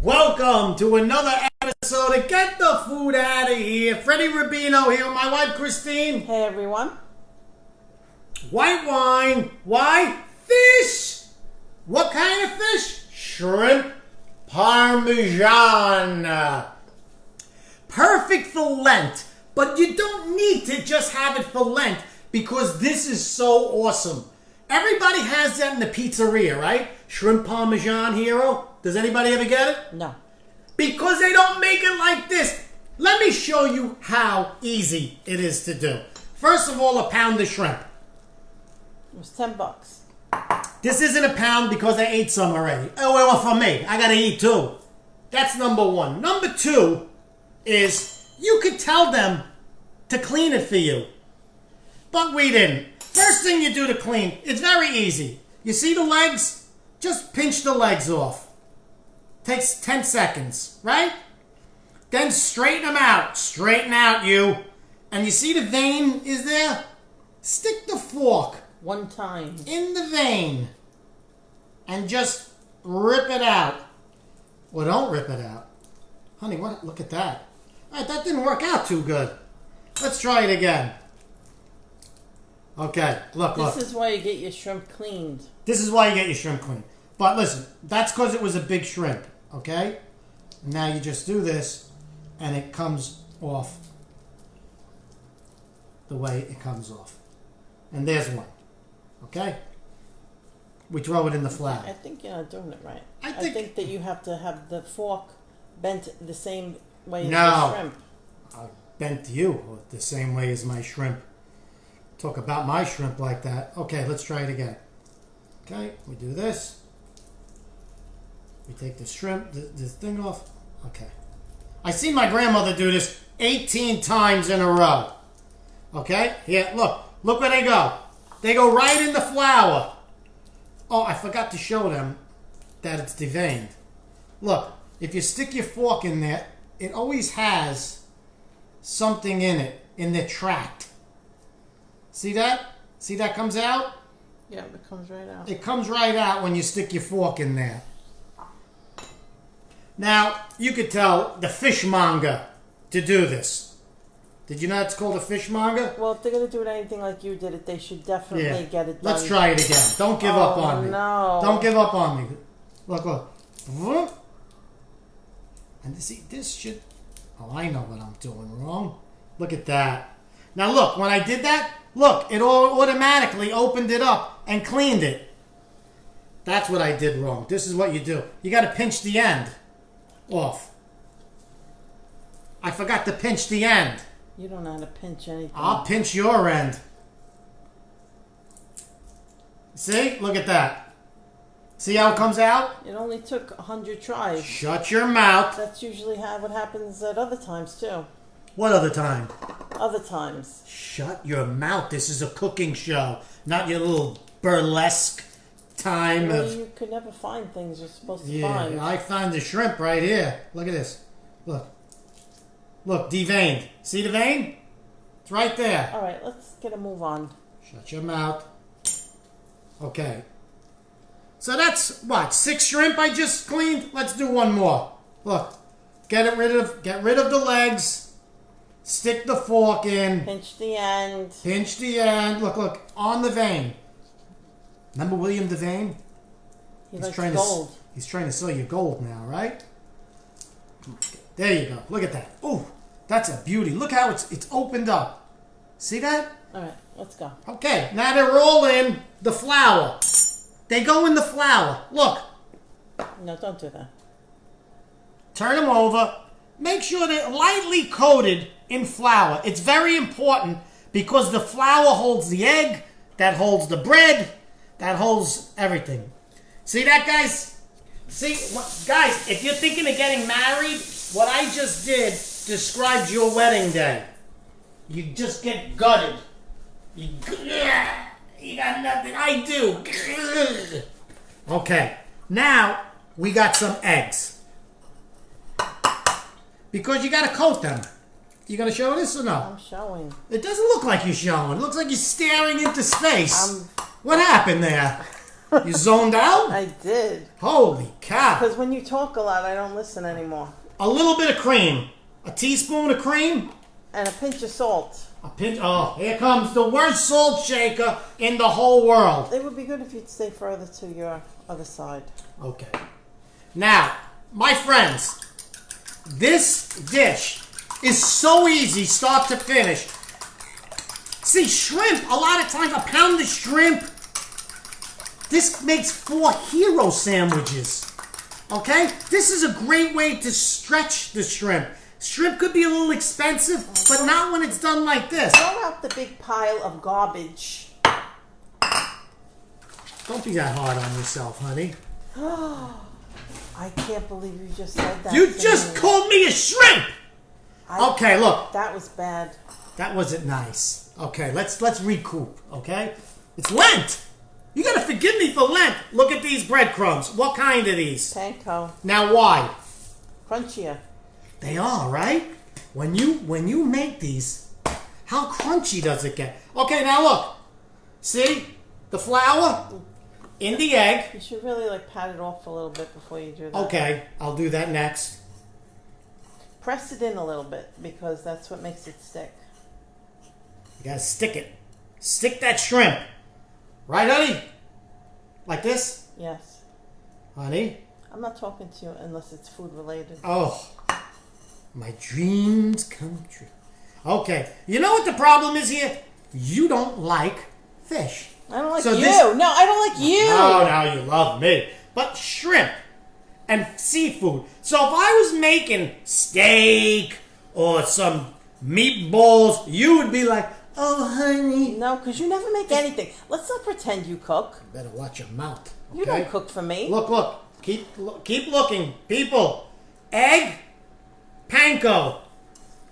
Welcome to another episode of Get the Food Out of Here. Freddie Rubino here with my wife Christine. Hey everyone. White wine. Why? Fish. What kind of fish? Shrimp parmigiana. Perfect for Lent, but you don't need to just have it for Lent because this is so awesome. Everybody has that in the pizzeria, right? Shrimp Parmesan Hero. Does anybody ever get it? No. Because they don't make it like this. Let me show you how easy it is to do. First of all, a pound of shrimp. It was $10. This isn't a pound because I ate some already. Oh, well, for me. I gotta eat too. That's number one. Number two is you could tell them to clean it for you. But we didn't. First thing you do to clean, it's very easy. You see the legs? Just pinch the legs off. Takes 10 seconds, right? Then straighten them out. Straighten out, you. And you see the vein is there? Stick the fork One time. in the vein and just rip it out. Well, don't rip it out. Honey, what? Look at that. All right, that didn't work out too good. Let's try it again. Okay, look. This is why you get your shrimp cleaned. This is why you get your shrimp clean. But listen, that's because it was a big shrimp, okay? Now you just do this, and it comes off the way it comes off. And there's one, okay? We throw it in the flour. I think you're not doing it right. I I think- think that you have to have the fork bent the same way as No. the shrimp. I bent you the same way as my shrimp. Talk about my shrimp like that. Okay, let's try it again. Okay, we do this. We take the shrimp, this thing off. Okay. I seen my grandmother do this 18 times in a row. Okay? Here, look. Look where they go. They go right in the flour. Oh, I forgot to show them that it's deveined. Look, if you stick your fork in there, it always has something in it, in the tract. See that? See that comes out? Yeah, it comes right out. It comes right out when you stick your fork in there. Now, you could tell the fishmonger to do this. Did you know it's called a fishmonger? Well, if they're going to do it anything like you did it, they should definitely get it done. Let's try it again. Don't give up on me. No. Don't give up on me. Look, look. And see, this should... Oh, I know what I'm doing wrong. Look at that. Now look, when I did that, look, it all automatically opened it up and cleaned it. That's what I did wrong. This is what you do. You got to pinch the end off. I forgot to pinch the end. You don't know how to pinch anything. I'll pinch your end. See? Look at that. See how it comes out? It only took 100 tries. Shut your mouth. That's usually what happens at other times, too. What other time? Other times. Shut your mouth. This is a cooking show, not your little burlesque time Well, of... you could never find things you're supposed to Yeah, find. I found the shrimp right here. Look at this. Look. Look, deveined. See the vein? It's right there. All right, let's get a move on. Shut your mouth. Okay. So that's, what, 6 shrimp I just cleaned? Let's do one more. Look. Get rid of the legs. Stick the fork in. Pinch the end. Pinch the end. Look, look. On the vein. Remember William Devane? He likes gold. He's trying to sell you gold now, right? Come on. There you go. Look at that. Oh, that's a beauty. Look how it's opened up. See that? All right, let's go. Okay, now they're all in the flour. They go in the flour. Look. No, don't do that. Turn them over. Make sure they're lightly coated in flour. It's very important because the flour holds the egg, that holds the bread, that holds everything. See that, guys? See, guys, if you're thinking of getting married, what I just did describes your wedding day. You just get gutted. You got nothing. I do. Okay, now we got some eggs. Because you got to coat them. You going to show this or no? I'm showing. It doesn't look like you're showing. It looks like you're staring into space. What happened there? You zoned out? I did. Holy cow. Because when you talk a lot, I don't listen anymore. A little bit of cream. A teaspoon of cream. And a pinch of salt. A pinch. Oh, here comes the worst salt shaker in the whole world. It would be good if you'd stay further to your other side. Okay. Now, my friends, this dish is so easy start to finish. See, shrimp, a lot of times, a pound of shrimp, this makes 4 hero sandwiches. Okay? This is a great way to stretch the shrimp. Shrimp could be a little expensive, but not when it's done like this. Throw out the big pile of garbage. Don't be that hard on yourself, honey. I can't believe you just said that. You just called me a shrimp! Okay, look. That was bad. That wasn't nice. Okay, let's recoup, okay? It's Lent! You gotta forgive me for Lent. Look at these breadcrumbs. What kind are these? Panko. Now why? Crunchier. They are, right? When you make these, how crunchy does it get? Okay, now look. See? The flour in the egg. You should really like pat it off a little bit before you do that. Okay, I'll do that next. Press it in a little bit because that's what makes it stick. You gotta stick it. Stick that shrimp. Right, honey? Like this? Yes. Honey? I'm not talking to you unless it's food related. Oh, my dreams come true. Okay, you know what the problem is here? You don't like fish. I don't like So you. this- No, I don't like you. Oh, now you love me. But shrimp and seafood. So if I was making steak or some meatballs, you would be like, oh, honey. No, because you never make anything. Let's not pretend you cook. You better watch your mouth. Okay? You don't cook for me. Look. Keep looking. People. Egg. Panko.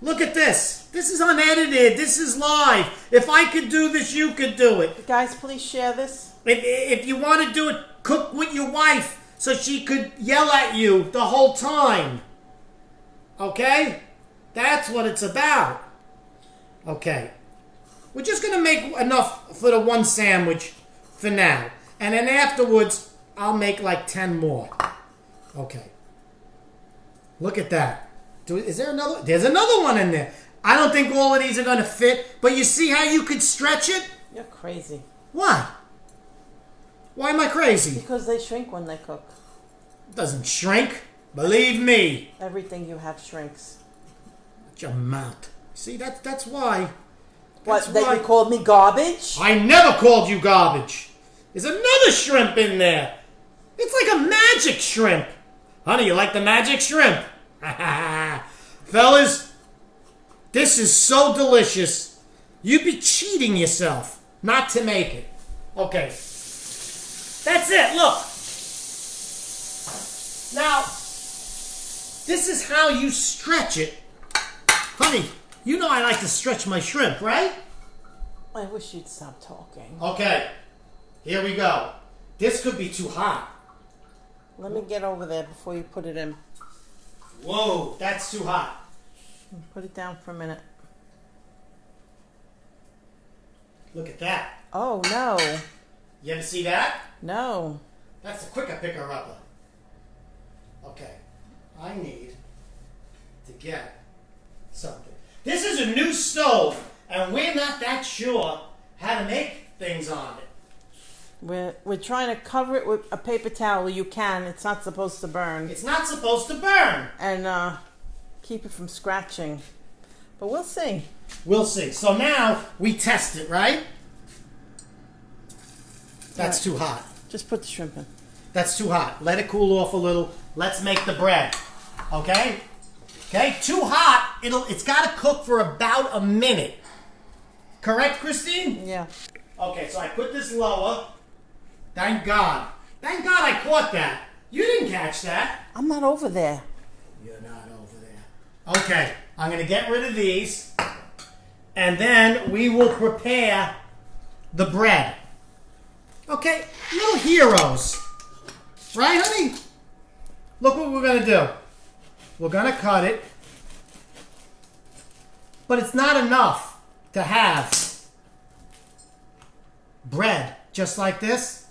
Look at this. This is unedited. This is live. If I could do this, you could do it. Guys, please share this. If you want to do it, cook with your wife so she could yell at you the whole time. Okay? That's what it's about. Okay. We're just going to make enough for the one sandwich for now. And then afterwards, I'll make like 10 more. Okay. Look at that. Is there another? There's another one in there. I don't think all of these are going to fit, but you see how you could stretch it? You're crazy. Why? Why am I crazy? Because they shrink when they cook. It doesn't shrink. Believe me. Everything you have shrinks. Shut your mouth. See, that's why. What, That's that why. you called me garbage? I never called you garbage. There's another shrimp in there. It's like a magic shrimp. Honey, you like the magic shrimp? Fellas, this is so delicious. You'd be cheating yourself not to make it. Okay. That's it. Look. Now, this is how you stretch it. Honey, you know I like to stretch my shrimp, right? I wish you'd stop talking. Okay. Here we go. This could be too hot. Let me get over there before you put it in. Whoa, that's too hot. Put it down for a minute. Look at that. Oh, no. You ever see that? No. That's a quicker picker-upper. Okay. I need to get something. This is a new stove, and we're not that sure how to make things on it. We're trying to cover it with a paper towel. You can. It's not supposed to burn. It's not supposed to burn. And keep it from scratching. But we'll see. We'll see. So now we test it, right? That's Right. too hot. Just put the shrimp in. That's too hot. Let it cool off a little. Let's make the bread. Okay? Okay? Too hot. It's got to cook for about a minute. Correct, Christine? Yeah. Okay, so I put this lower. Thank God. Thank God I caught that. You didn't catch that. I'm not over there. You're not over there. Okay, I'm going to get rid of these. And then we will prepare the bread. Okay, little heroes. Right, honey? Look what we're going to do. We're going to cut it. But it's not enough to have bread just like this.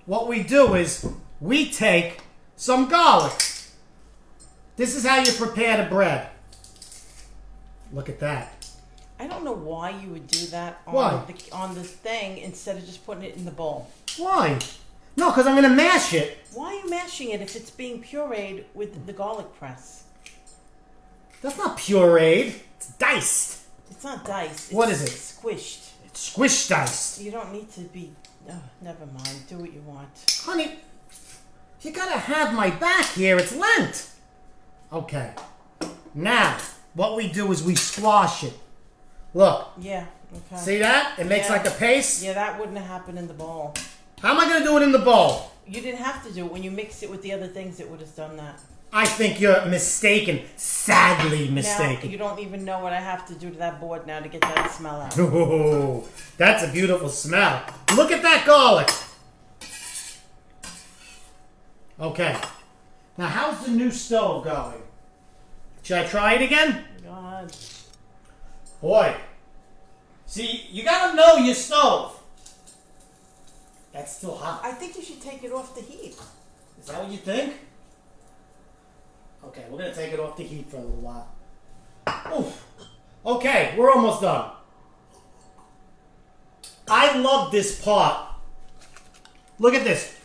what we do is we take some garlic. This is how you prepare the bread. Look at that. I don't know why you would do that on the thing instead of just putting it in the bowl. Why? No, because I'm going to mash it. Why are you mashing it if it's being pureed with the garlic press? That's not pureed. It's diced. It's not diced. What is it? Squished. It's squished diced. You don't need to be... Oh, never mind. Do what you want. Honey, you got to have my back here. It's Lent. Okay. Now, what we do is we squash it. Look. Yeah, okay. See that? It makes like a paste. Yeah, that wouldn't have happened in the bowl. How am I going to do it in the bowl? You didn't have to do it. When you mixed it with the other things, it would have done that. I think you're mistaken. Sadly mistaken. Now, you don't even know what I have to do to that board now to get that smell out. Oh, that's a beautiful smell. Look at that garlic. Okay. Now, how's the new stove going? Should I try it again? God. Boy. See, you got to know your stove. That's still hot. I think you should take it off the heat. Is that what you think? Okay, we're going to take it off the heat for a little while. Oof. Okay, we're almost done. I love this pot. Look at this.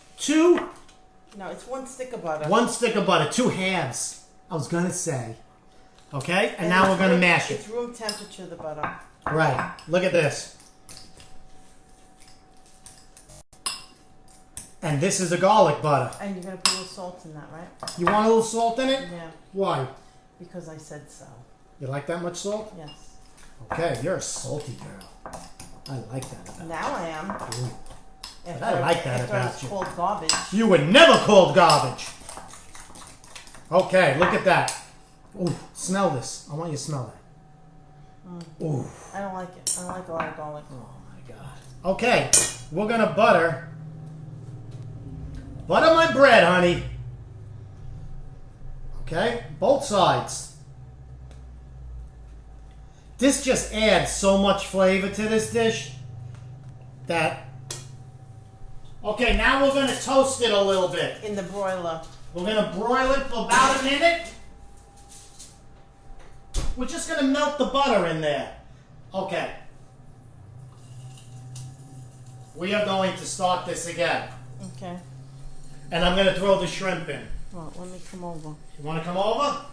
No, it's one stick of butter. One stick of butter. 2 halves, I was going to say. Okay, and now we're going to mash it. It's room temperature, the butter. Right. Look at this. And this is the garlic butter. And you're going to put a little salt in that, right? You want a little salt in it? Yeah. Why? Because I said so. You like that much salt? Yes. Okay, you're a salty girl. I like that about you. Now I am. Ooh. I like that after I about was you. called garbage. You were never called garbage. Okay, look at that. Ooh, smell this. I want you to smell that. Ooh. I don't like it. I don't like a lot of garlic. Oh my God. Okay, we're gonna butter my bread, honey. Okay, both sides. This just adds so much flavor to this dish that... Okay, now we're gonna toast it a little bit. In the broiler. We're gonna broil it for about a minute. We're just gonna melt the butter in there. Okay. We are going to start this again. Okay. And I'm gonna throw the shrimp in. Well, let me come over. You wanna come over?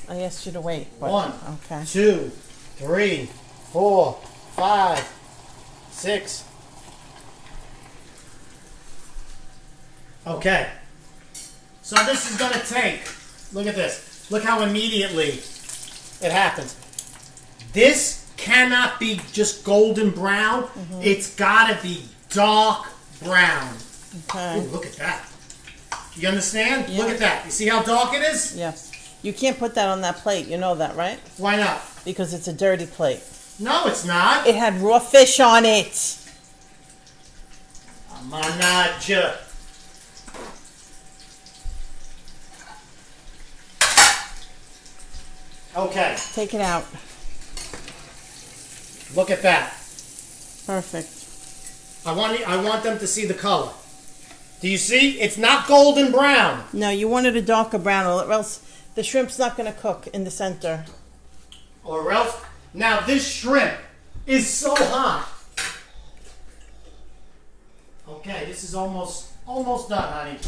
I asked you to wait. But, 1, okay. 2, 3, 4, 5, 6. Okay. So this is gonna take, look at this. Look how immediately it happens. This cannot be just golden brown. It's gotta be dark brown. Okay. Ooh, look at that. You understand? Yeah. Look at that. You see how dark it is? Yes. You can't put that on that plate. You know that, right? Why not? Because it's a dirty plate. No, it's not. It had raw fish on it. Manaja. Okay. Take it out. Look at that. Perfect. I want them to see the color. Do you see? It's not golden brown. No, you wanted a darker brown, or else the shrimp's not going to cook in the center. Or else. Now this shrimp is so hot. Okay, this is almost done, honey.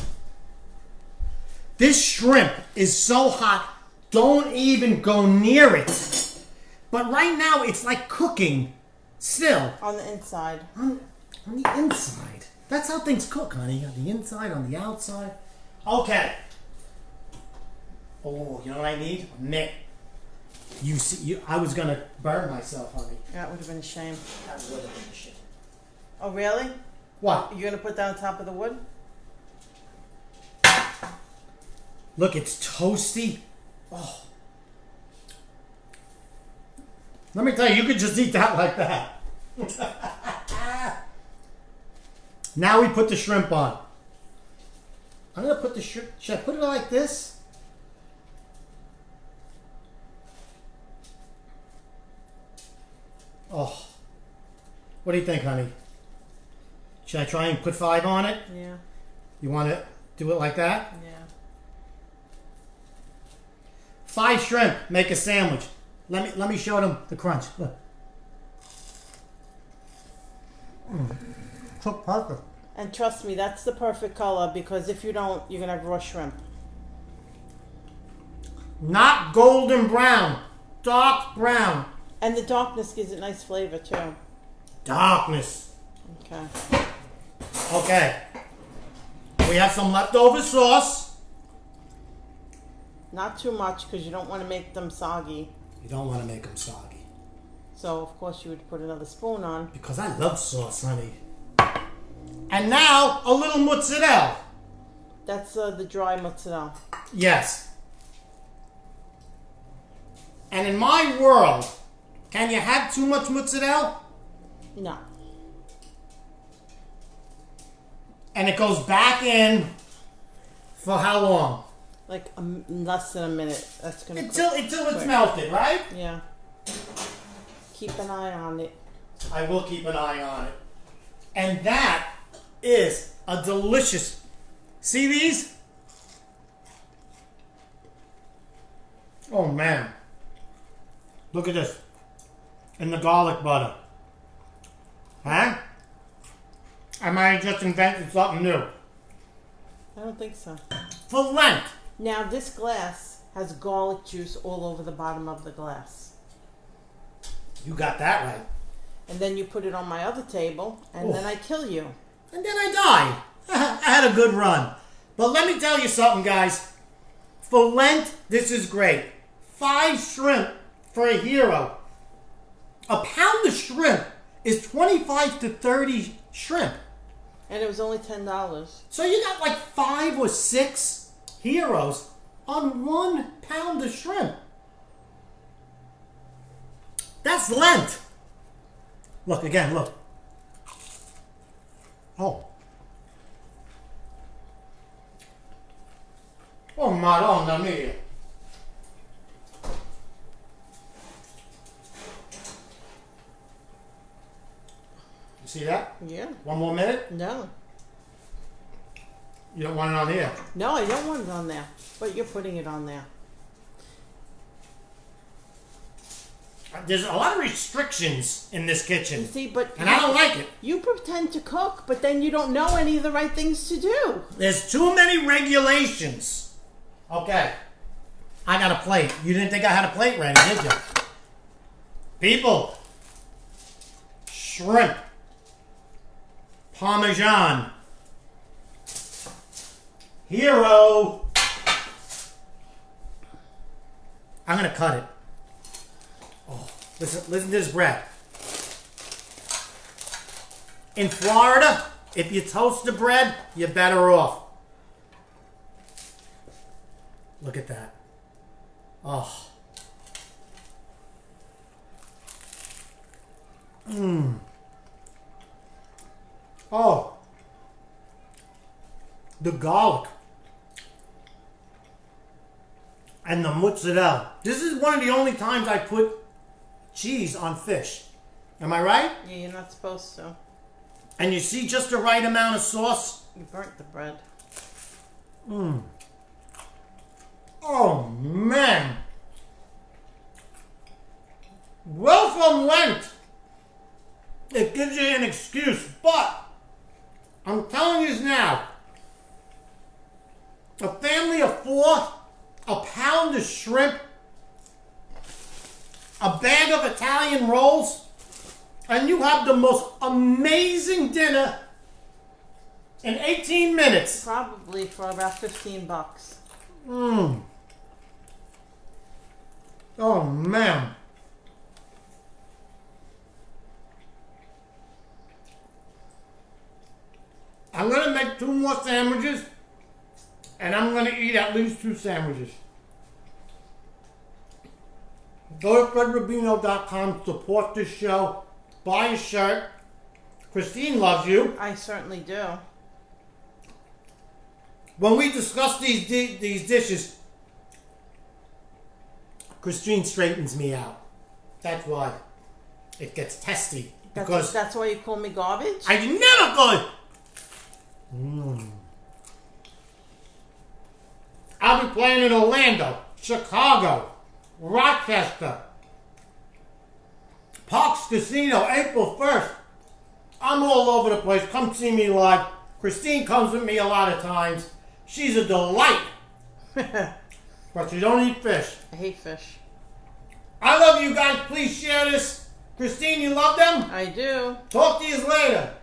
This shrimp is so hot. Don't even go near it. But right now it's like cooking still. On the inside. On the inside. That's how things cook, honey. On the inside, on the outside. Okay. Oh, you know what I need? A mitt. You see, I was gonna burn myself, honey. That would have been a shame. That would have been a shit. Oh, really? What? You're going to put that on top of the wood? Look, it's toasty. Oh. Let me tell you, you could just eat that like that. Now we put the shrimp on. I'm going to put the shrimp... Should I put it like this? Oh. What do you think, honey? Should I try and put 5 on it? Yeah. You want to do it like that? Yeah. 5 shrimp, make a sandwich. Let me show them the crunch. Look. Cooked perfect. And trust me, that's the perfect color because if you don't, you're gonna have raw shrimp. Not golden brown, dark brown. And the darkness gives it nice flavor too. Darkness. Okay. Okay. We have some leftover sauce. Not too much because you don't want to make them soggy. You don't want to make them soggy. So of course you would put another spoon on. Because I love sauce, honey. And now a little mozzarella. That's the dry mozzarella. Yes. And in my world, can you have too much mozzarella? No. And it goes back in for how long? Like less than a minute. That's gonna Until cook it's quick. melted, right? Yeah. Keep an eye on it. I will keep an eye on it. And that is a delicious. See these? Oh man. Look at this. And the garlic butter. Huh? I might have just invented something new. I don't think so. For Lent. Now this glass has garlic juice all over the bottom of the glass. You got that right. And then you put it on my other table, and then I kill you. And then I died. I had a good run. But let me tell you something, guys. For Lent, this is great. 5 shrimp for a hero. A pound of shrimp is 25 to 30 shrimp. And it was only $10. So you got like 5 or 6 heroes on 1 pound of shrimp. That's Lent. Look again, look. Oh. Oh, Madonna mia. You see that? Yeah. 1 more minute? No. You don't want it on here. No, I don't want it on there. But you're putting it on there. There's a lot of restrictions in this kitchen. You see, but And I don't like it. you pretend to cook, but then you don't know any of the right things to do. There's too many regulations. Okay. I got a plate. You didn't think I had a plate ready, did you? People. Shrimp. Parmesan. Hero. I'm going to cut it. Oh, listen to this bread. In Florida, if you toast the bread, you're better off. Look at that. Oh. Mmm. Oh. The garlic. And the mozzarella. This is one of the only times I put cheese on fish. Am I right? Yeah, you're not supposed to. And you see just the right amount of sauce? You burnt the bread. Mmm. Oh, man. Welcome, Lent. It gives you an excuse, but I'm telling you now, a family of 4, a pound of shrimp, a bag of Italian rolls, and you have the most amazing dinner in 18 minutes. Probably for about $15. Mmm. Oh, man. I'm going to make 2 more sandwiches, and I'm going to eat at least 2 sandwiches. Go to fredrubino.com, support this show, buy a shirt. Christine loves you. I certainly do. When we discuss these dishes, Christine straightens me out. That's why it gets testy. Because That's why you call me garbage? I never I'll be playing in Orlando, Chicago, Rochester, Parks Casino, April 1st. I'm all over the place. Come see me live. Christine comes with me a lot of times. She's a delight. But she don't eat fish. I hate fish. I love you guys. Please share this. Christine, you love them? I do. Talk to you later.